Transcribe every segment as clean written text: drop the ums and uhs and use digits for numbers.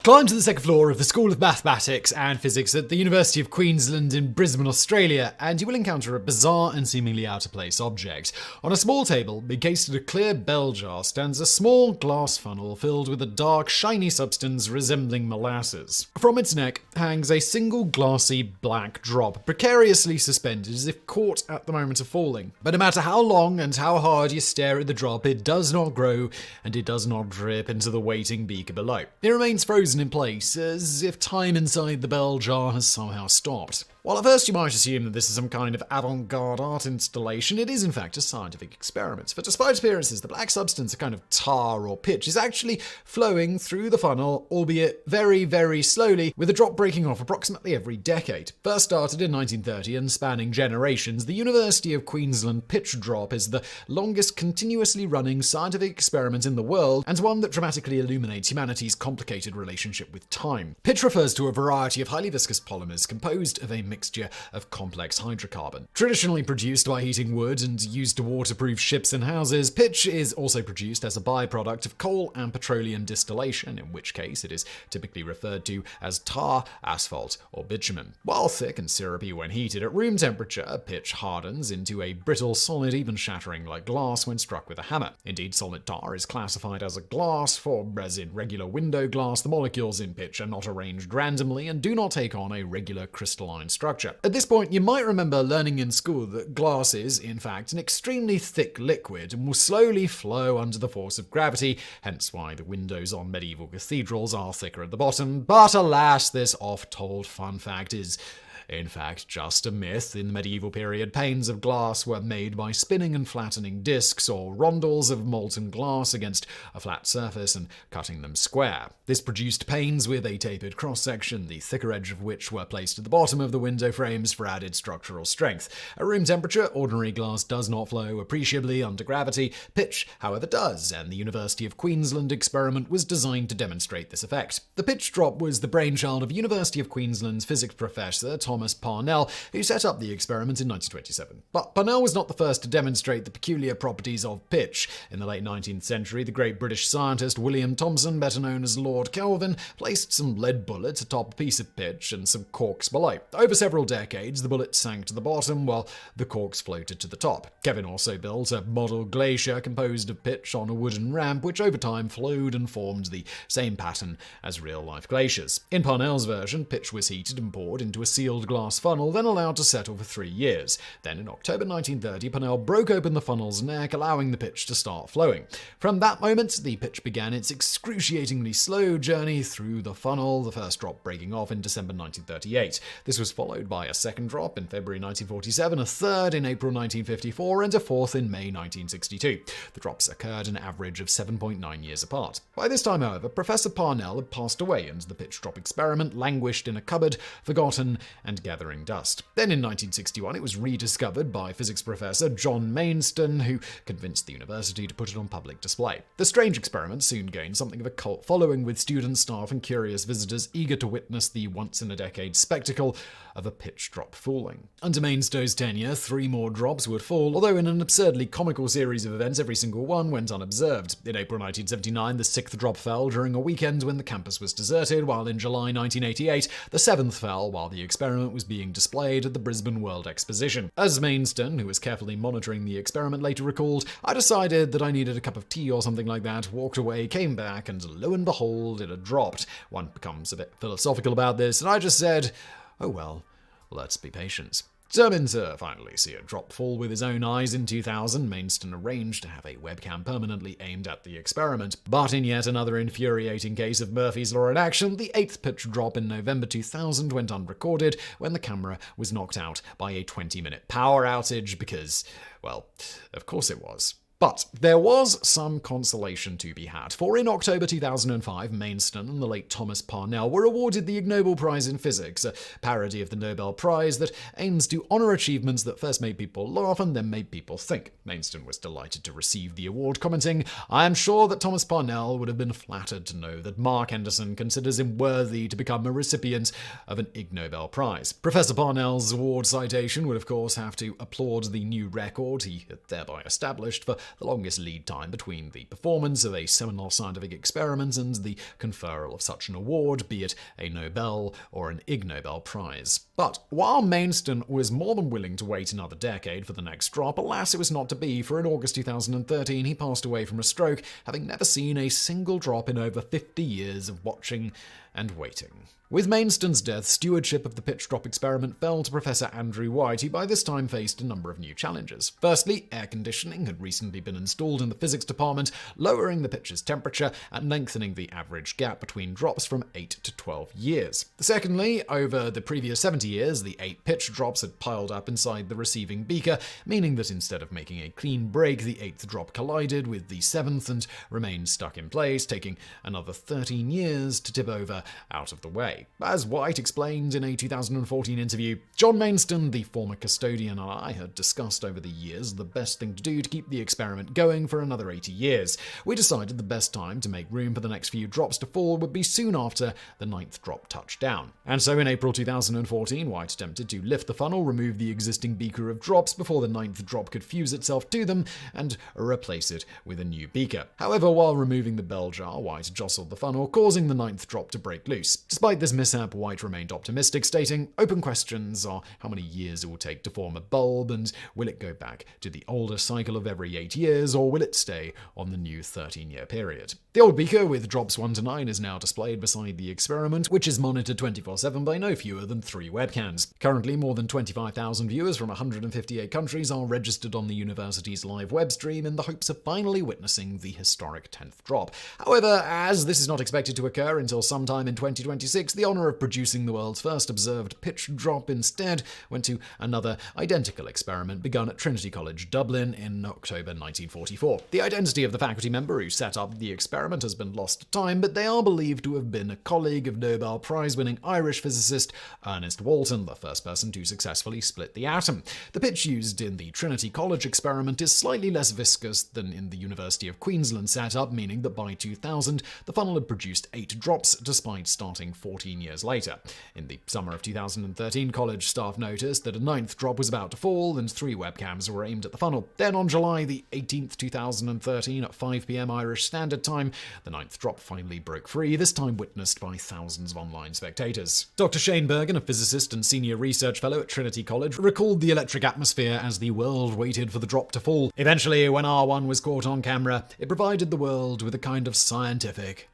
Climb to the second floor of the School of Mathematics and Physics at the University of Queensland in Brisbane, Australia, and you will encounter a bizarre and seemingly out-of-place object. On a small table, encased in a clear bell jar, stands a small glass funnel filled with a dark, shiny substance resembling molasses. From its neck hangs a single glassy black drop, precariously suspended as if caught at the moment of falling. But no matter how long and how hard you stare at the drop, it does not grow and it does not drip into the waiting beaker below. It remains frozen in place, as if time inside the bell jar has somehow stopped. While at first you might assume that this is some kind of avant-garde art installation, it is in fact a scientific experiment. For despite appearances, the black substance, a kind of tar or pitch, is actually flowing through the funnel, albeit very, very slowly, with a drop breaking off approximately every decade. First started in 1930 and spanning generations, the University of Queensland pitch drop is the longest continuously running scientific experiment in the world, and one that dramatically illuminates humanity's complicated relationship with time. Pitch refers to a variety of highly viscous polymers composed of a mixture of complex hydrocarbon. Traditionally produced by heating wood and used to waterproof ships and houses, pitch is also produced as a byproduct of coal and petroleum distillation, in which case it is typically referred to as tar, asphalt, or bitumen. While thick and syrupy when heated at room temperature, pitch hardens into a brittle solid, even shattering like glass when struck with a hammer. Indeed, solid tar is classified as a glass, for as in regular window glass, the molecules in pitch are not arranged randomly and do not take on a regular crystalline structure. At this point, you might remember learning in school that glass is, in fact, an extremely thick liquid and will slowly flow under the force of gravity, hence why the windows on medieval cathedrals are thicker at the bottom. But alas, this oft-told fun fact is in fact just a myth. In the medieval period, panes of glass were made by spinning and flattening discs or rondels of molten glass against a flat surface and cutting them square. This produced panes with a tapered cross-section, the thicker edge of which were placed at the bottom of the window frames for added structural strength. At room temperature, ordinary glass does not flow appreciably under gravity. Pitch, however, does, and the University of Queensland experiment was designed to demonstrate this effect. The pitch drop was the brainchild of University of Queensland's physics professor Thomas Parnell, who set up the experiment in 1927. But Parnell was not the first to demonstrate the peculiar properties of pitch. In the late 19th century, the great British scientist William Thomson, better known as Lord Kelvin, placed some lead bullets atop a piece of pitch and some corks below. Over several decades, the bullets sank to the bottom while the corks floated to the top. Kelvin also built a model glacier composed of pitch on a wooden ramp, which over time flowed and formed the same pattern as real-life glaciers. In Parnell's version, pitch was heated and poured into a sealed glass funnel, then allowed to settle for 3 years. Then in October 1930, Parnell broke open the funnel's neck, allowing the pitch to start flowing. From that moment, the pitch began its excruciatingly slow journey through the funnel, the first drop breaking off in December 1938. This was followed by a second drop in February 1947, a third in April 1954, and a fourth in May 1962. The drops occurred an average of 7.9 years apart. By this time, however, Professor Parnell had passed away, and the pitch drop experiment languished in a cupboard, forgotten and gathering dust. Then in 1961, it was rediscovered by physics professor John Mainston, who convinced the university to put it on public display. The strange experiment soon gained something of a cult following, with students, staff, and curious visitors eager to witness the once-in-a-decade spectacle of a pitch drop falling. Under Mainston's tenure, 3 more drops would fall, although in an absurdly comical series of events, every single one went unobserved. In April 1979, the 6th drop fell during a weekend when the campus was deserted, while in July 1988, the 7th fell while the experiment was being displayed at the Brisbane World Exposition. As Mainston, who was carefully monitoring the experiment, later recalled, "I decided that I needed a cup of tea or something like that, walked away, came back, and lo and behold, it had dropped. One becomes a bit philosophical about this, and I just said, oh well, let's be patient." Determined to finally see a drop fall with his own eyes in 2000, Mainston arranged to have a webcam permanently aimed at the experiment. But in yet another infuriating case of Murphy's Law in action, the 8th pitch drop in November 2000 went unrecorded when the camera was knocked out by a 20-minute power outage because, well, of course it was. But there was some consolation to be had, for in October 2005, Mainston and the late Thomas Parnell were awarded the Ig Nobel Prize in Physics, a parody of the Nobel Prize that aims to honor achievements that first made people laugh and then made people think. Mainston was delighted to receive the award, commenting, "I am sure that Thomas Parnell would have been flattered to know that Mark Henderson considers him worthy to become a recipient of an Ig Nobel Prize." Professor Parnell's award citation would of course have to applaud the new record he had thereby established for the longest lead time between the performance of a seminal scientific experiment and the conferral of such an award, be it a Nobel or an Ig Nobel Prize. But while Mainston was more than willing to wait another decade for the next drop, alas, it was not to be, for in August 2013 he passed away from a stroke, having never seen a single drop in over 50 years of watching and waiting. With Mainston's death, stewardship of the pitch drop experiment fell to Professor Andrew White, who by this time faced a number of new challenges. Firstly, air conditioning had recently been installed in the physics department, lowering the pitch's temperature and lengthening the average gap between drops from 8 to 12 years. Secondly, over the previous 70 years, the 8 pitch drops had piled up inside the receiving beaker, meaning that instead of making a clean break, the 8th drop collided with the 7th and remained stuck in place, taking another 13 years to tip over out of the way. As White explained in a 2014 interview, John Mainston, the former custodian, and I had discussed over the years the best thing to do to keep the experiment going for another 80 years. We decided the best time to make room for the next few drops to fall would be soon after the 9th drop touched down. And so in April 2014, White attempted to lift the funnel, remove the existing beaker of drops before the 9th drop could fuse itself to them, and replace it with a new beaker. However, while removing the bell jar, White jostled the funnel, causing the 9th drop to break loose. Despite this mishap, White remained optimistic, stating, "Open questions are how many years it will take to form a bulb, and will it go back to the older cycle of every 8 years, or will it stay on the new 13-year period?" The old beaker with drops 1 to 9 is now displayed beside the experiment, which is monitored 24/7 by no fewer than 3 webcams. Currently, more than 25,000 viewers from 158 countries are registered on the university's live web stream in the hopes of finally witnessing the historic 10th drop. However, as this is not expected to occur until sometime in 2026, the honour of producing the world's first observed pitch drop instead went to another identical experiment begun at Trinity College, Dublin in October 1944. The identity of the faculty member who set up the experiment has been lost to time, but they are believed to have been a colleague of Nobel Prize-winning Irish physicist Ernest Walton, the first person to successfully split the atom. The pitch used in the Trinity College experiment is slightly less viscous than in the University of Queensland setup, meaning that by 2000, the funnel had produced 8 drops, despite starting 14 years later. In the summer of 2013, college staff noticed that a 9th drop was about to fall, and 3 webcams were aimed at the funnel. Then on July the 18th, 2013, at 5 p.m. Irish Standard Time, the 9th drop finally broke free, this time witnessed by thousands of online spectators. Dr. Shane Bergen, a physicist and senior research fellow at Trinity College, recalled the electric atmosphere as the world waited for the drop to fall. Eventually, when R1 was caught on camera, it provided the world with a kind of scientific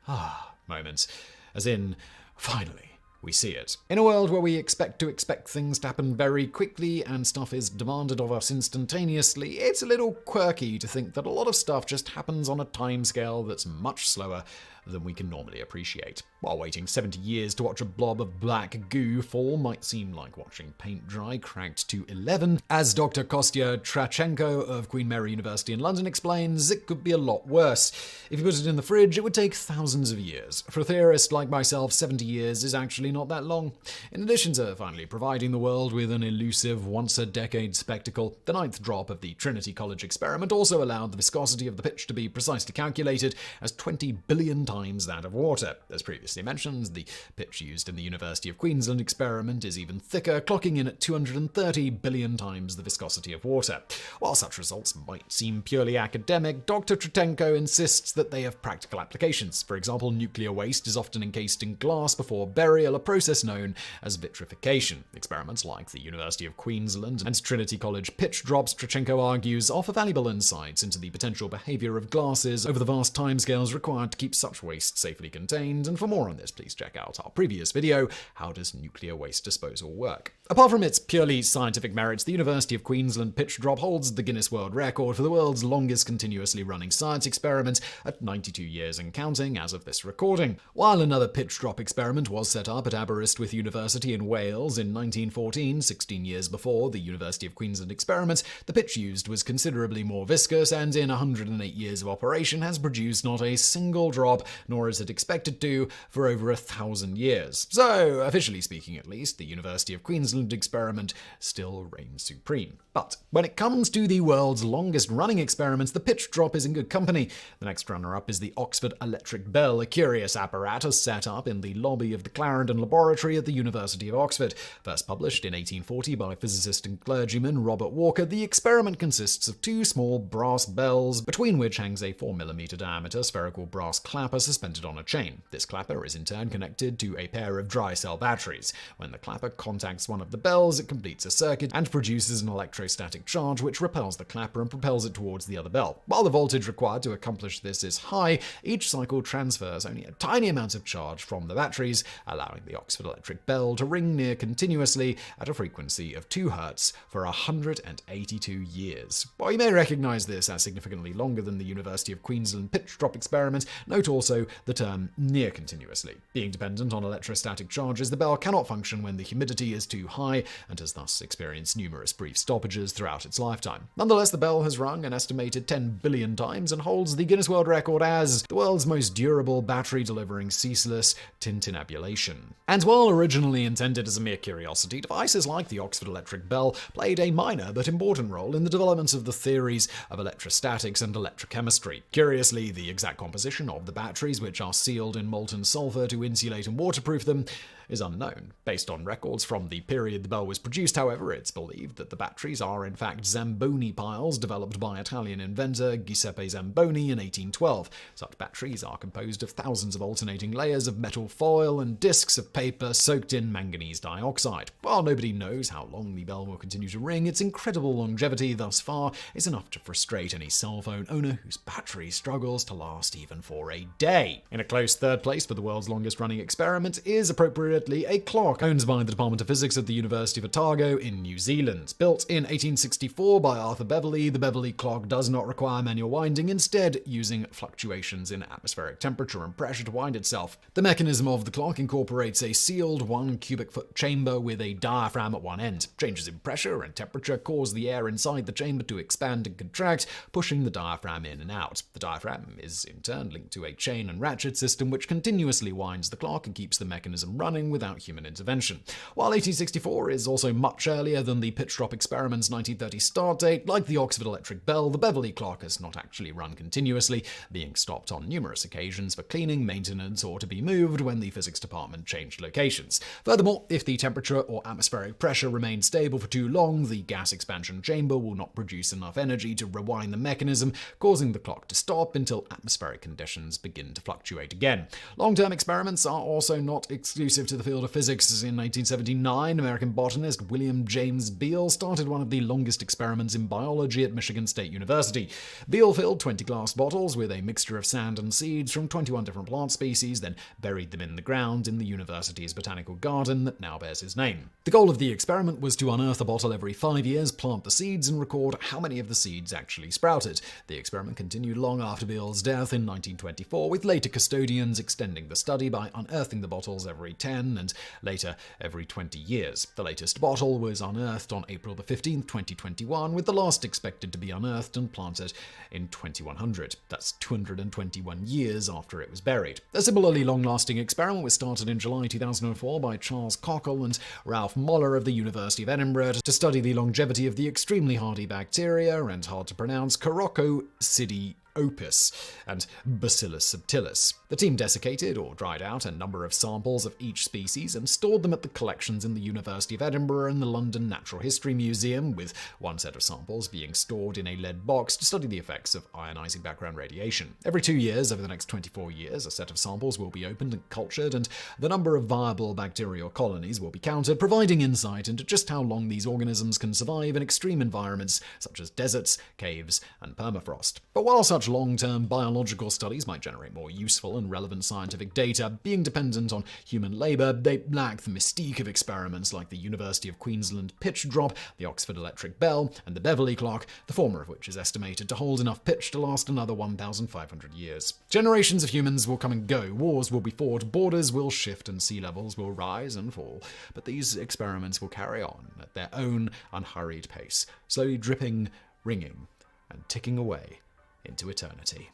moment. As in, finally, we see it. In a world where we expect things to happen very quickly and stuff is demanded of us instantaneously, it's a little quirky to think that a lot of stuff just happens on a timescale that's much slower than we can normally appreciate. While waiting 70 years to watch a blob of black goo fall might seem like watching paint dry cracked to 11, as Dr. Kostya Trachenko of Queen Mary University in London explains, it could be a lot worse. If you put it in the fridge, it would take thousands of years. For a theorist like myself, 70 years is actually not that long. In addition to finally providing the world with an elusive, once-a-decade spectacle, the 9th drop of the Trinity College experiment also allowed the viscosity of the pitch to be precisely calculated as 20 billion times that of water. As previously mentioned, the pitch used in the University of Queensland experiment is even thicker, clocking in at 230 billion times the viscosity of water. While such results might seem purely academic, Dr. Trachenko insists that they have practical applications. For example, nuclear waste is often encased in glass before burial, a process known as vitrification. Experiments like the University of Queensland and Trinity College pitch drops, Trachenko argues, offer valuable insights into the potential behavior of glasses over the vast timescales required to keep such waste safely contained, and for more on this, please check out our previous video, How Does Nuclear Waste Disposal Work? Apart from its purely scientific merits, the University of Queensland pitch drop holds the Guinness World Record for the world's longest continuously running science experiment at 92 years and counting as of this recording. While another pitch drop experiment was set up at Aberystwyth University in Wales in 1914, 16 years before the University of Queensland experiment, the pitch used was considerably more viscous and in 108 years of operation has produced not a single drop, nor is it expected to, for over 1,000 years. So, officially speaking at least, the University of Queensland Queensland experiment still reigns supreme. But when it comes to the world's longest running experiments, the pitch drop is in good company. The next runner-up is the Oxford Electric Bell, a curious apparatus set up in the lobby of the Clarendon Laboratory at the University of Oxford. First published in 1840 by physicist and clergyman Robert Walker, the experiment consists of two small brass bells, between which hangs a 4mm diameter spherical brass clapper suspended on a chain. This clapper is in turn connected to a pair of dry cell batteries. When the clapper contacts one of the bells, it completes a circuit and produces an electrostatic charge which repels the clapper and propels it towards the other bell. While the voltage required to accomplish this is high, each cycle transfers only a tiny amount of charge from the batteries, allowing the Oxford Electric Bell to ring near continuously at a frequency of 2 Hz for 182 years. While you may recognize this as significantly longer than the University of Queensland pitch drop experiment, note also the term near continuously. Being dependent on electrostatic charges, the bell cannot function when the humidity is too high and has thus experienced numerous brief stoppages throughout its lifetime. Nonetheless, the bell has rung an estimated 10 billion times and holds the Guinness World Record as the world's most durable battery-delivering ceaseless tintinnabulation. And while originally intended as a mere curiosity, devices like the Oxford Electric Bell played a minor but important role in the development of the theories of electrostatics and electrochemistry. Curiously, the exact composition of the batteries, which are sealed in molten sulfur to insulate and waterproof them, is unknown. Based on records from the period the bell was produced, however, it's believed that the batteries are in fact Zamboni piles developed by Italian inventor Giuseppe Zamboni in 1812. Such batteries are composed of thousands of alternating layers of metal foil and discs of paper soaked in manganese dioxide. While nobody knows how long the bell will continue to ring, its incredible longevity thus far is enough to frustrate any cell phone owner whose battery struggles to last even for a day. In a close third place for the world's longest running experiment is appropriately a clock owned by the Department of Physics at the University of Otago in New Zealand. Built in 1864 by Arthur Beverly, the Beverly clock does not require manual winding, instead using fluctuations in atmospheric temperature and pressure to wind itself. The mechanism of the clock incorporates a sealed 1 cubic foot chamber with a diaphragm at one end. Changes in pressure and temperature cause the air inside the chamber to expand and contract, pushing the diaphragm in and out. The diaphragm is in turn linked to a chain and ratchet system which continuously winds the clock and keeps the mechanism running without human intervention. While 1864 is also much earlier than the pitch drop experiment's 1930 start date, like the Oxford Electric Bell, the Beverly clock has not actually run continuously, being stopped on numerous occasions for cleaning, maintenance, or to be moved when the physics department changed locations. Furthermore, if the temperature or atmospheric pressure remains stable for too long, the gas expansion chamber will not produce enough energy to rewind the mechanism, causing the clock to stop until atmospheric conditions begin to fluctuate again. Long-term experiments are also not exclusive to the field of physics. In 1979, American botanist William James Beale started one of the longest experiments in biology at Michigan State University. Beale filled 20 glass bottles with a mixture of sand and seeds from 21 different plant species, then buried them in the ground in the university's botanical garden that now bears his name. The goal of the experiment was to unearth a bottle every 5 years, plant the seeds, and record how many of the seeds actually sprouted. The experiment continued long after Beale's death in 1924, with later custodians extending the study by unearthing the bottles every 10 and later every 20 years. The latest bottle was unearthed on April 15, 2021, with the last expected to be unearthed and planted in 2100. That's 221 years after it was buried. A similarly long-lasting experiment was started in July 2004 by Charles Cockle and Ralph Moller of the University of Edinburgh to study the longevity of the extremely hardy bacteria and hard-to-pronounce Corococidiopsis and Bacillus subtilis. The team desiccated or dried out a number of samples of each species and stored them at the collections in the University of Edinburgh and the London Natural History Museum, with one set of samples being stored in a lead box to study the effects of ionizing background radiation. Every 2 years, over the next 24 years, a set of samples will be opened and cultured, and the number of viable bacterial colonies will be counted, providing insight into just how long these organisms can survive in extreme environments such as deserts, caves, and permafrost. But while such long-term biological studies might generate more useful and relevant scientific data, being dependent on human labor, they lack the mystique of experiments like the University of Queensland pitch drop, the Oxford Electric Bell, and the Beverly clock, the former of which is estimated to hold enough pitch to last another 1,500 years. Generations of humans will come and go, wars will be fought, borders will shift, and sea levels will rise and fall, but these experiments will carry on at their own unhurried pace, slowly dripping, ringing, and ticking away into eternity.